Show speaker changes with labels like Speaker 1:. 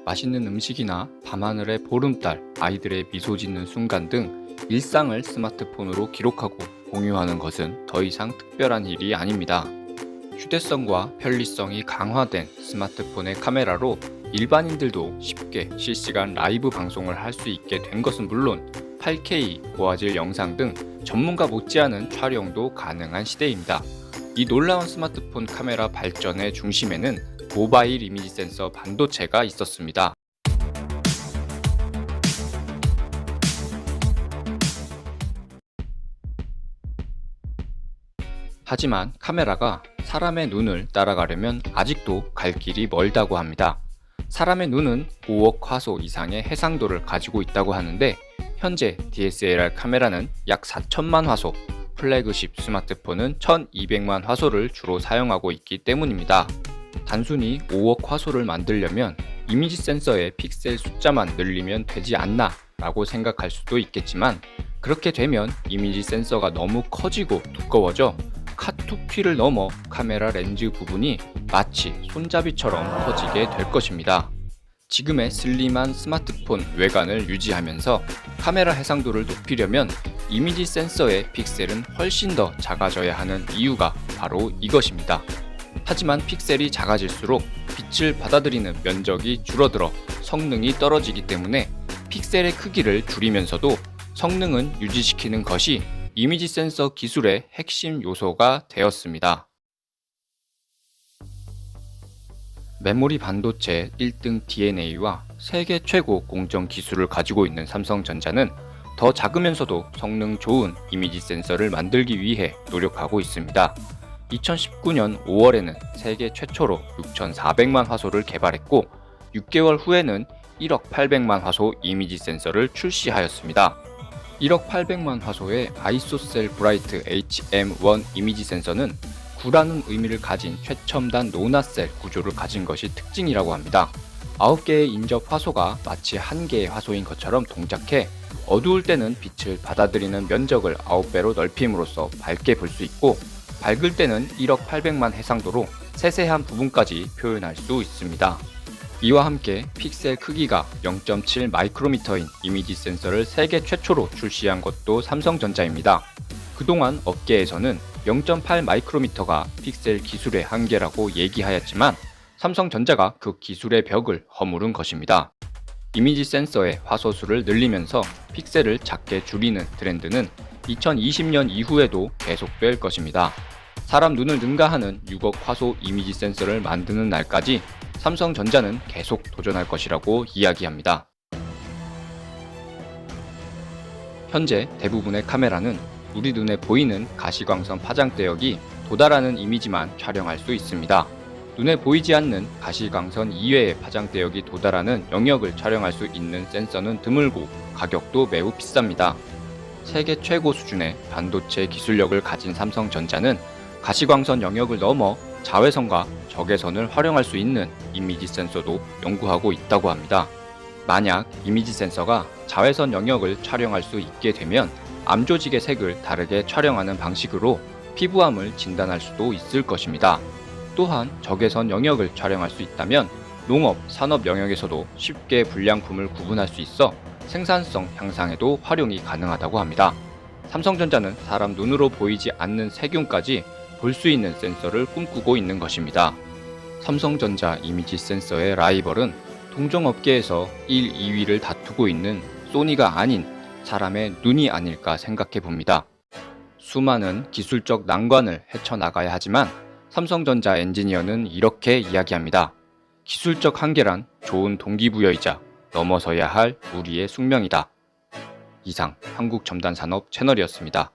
Speaker 1: 맛있는 음식이나 밤하늘의 보름달, 아이들의 미소 짓는 순간 등 일상을 스마트폰으로 기록하고 공유하는 것은 더 이상 특별한 일이 아닙니다. 휴대성과 편리성이 강화된 스마트폰의 카메라로 일반인들도 쉽게 실시간 라이브 방송을 할 수 있게 된 것은 물론 8K, 고화질 영상 등 전문가 못지않은 촬영도 가능한 시대입니다. 이 놀라운 스마트폰 카메라 발전의 중심에는 모바일 이미지 센서 반도체가 있었습니다. 하지만 카메라가 사람의 눈을 따라가려면 아직도 갈 길이 멀다고 합니다. 사람의 눈은 5억 화소 이상의 해상도를 가지고 있다고 하는데 현재 DSLR 카메라는 약 4천만 화소, 플래그십 스마트폰은 1200만 화소를 주로 사용하고 있기 때문입니다. 단순히 5억 화소를 만들려면 이미지 센서의 픽셀 숫자만 늘리면 되지 않나 라고 생각할 수도 있겠지만 그렇게 되면 이미지 센서가 너무 커지고 두꺼워져 카투피를 넘어 카메라 렌즈 부분이 마치 손잡이처럼 커지게 될 것입니다. 지금의 슬림한 스마트폰 외관을 유지하면서 카메라 해상도를 높이려면 이미지 센서의 픽셀은 훨씬 더 작아져야 하는 이유가 바로 이것입니다. 하지만 픽셀이 작아질수록 빛을 받아들이는 면적이 줄어들어 성능이 떨어지기 때문에 픽셀의 크기를 줄이면서도 성능은 유지시키는 것이 이미지 센서 기술의 핵심 요소가 되었습니다. 메모리 반도체 1등 DNA와 세계 최고 공정 기술을 가지고 있는 삼성전자는 더 작으면서도 성능 좋은 이미지 센서를 만들기 위해 노력하고 있습니다. 2019년 5월에는 세계 최초로 6,400만 화소를 개발했고 6개월 후에는 1억 800만 화소 이미지 센서를 출시하였습니다. 1억 800만 화소의 아이소셀 브라이트 HM1 이미지 센서는 9라는 의미를 가진 최첨단 노나셀 구조를 가진 것이 특징이라고 합니다. 9개의 인접 화소가 마치 1개의 화소인 것처럼 동작해 어두울 때는 빛을 받아들이는 면적을 9배로 넓힘으로써 밝게 볼 수 있고 밝을 때는 1억 800만 해상도로 세세한 부분까지 표현할 수 있습니다. 이와 함께 픽셀 크기가 0.7 마이크로미터인 이미지 센서를 세계 최초로 출시한 것도 삼성전자입니다. 그동안 업계에서는 0.8 마이크로미터가 픽셀 기술의 한계라고 얘기하였지만 삼성전자가 그 기술의 벽을 허무른 것입니다. 이미지 센서의 화소수를 늘리면서 픽셀을 작게 줄이는 트렌드는 2020년 이후에도 계속될 것입니다. 사람 눈을 능가하는 6억 화소 이미지 센서를 만드는 날까지 삼성전자는 계속 도전할 것이라고 이야기합니다. 현재 대부분의 카메라는 우리 눈에 보이는 가시광선 파장대역이 도달하는 이미지만 촬영할 수 있습니다. 눈에 보이지 않는 가시광선 이외의 파장대역이 도달하는 영역을 촬영할 수 있는 센서는 드물고 가격도 매우 비쌉니다. 세계 최고 수준의 반도체 기술력을 가진 삼성전자는 가시광선 영역을 넘어 자외선과 적외선을 활용할 수 있는 이미지 센서도 연구하고 있다고 합니다. 만약 이미지 센서가 자외선 영역을 촬영할 수 있게 되면 암 조직의 색을 다르게 촬영하는 방식으로 피부암을 진단할 수도 있을 것입니다. 또한 적외선 영역을 촬영할 수 있다면 농업, 산업 영역에서도 쉽게 불량품을 구분할 수 있어 생산성 향상에도 활용이 가능하다고 합니다. 삼성전자는 사람 눈으로 보이지 않는 세균까지 볼 수 있는 센서를 꿈꾸고 있는 것입니다. 삼성전자 이미지 센서의 라이벌은 동종업계에서 1, 2위를 다투고 있는 소니가 아닌 사람의 눈이 아닐까 생각해 봅니다. 수많은 기술적 난관을 헤쳐나가야 하지만 삼성전자 엔지니어는 이렇게 이야기합니다. 기술적 한계란 좋은 동기부여이자 넘어서야 할 우리의 숙명이다. 이상 한국첨단산업 채널이었습니다.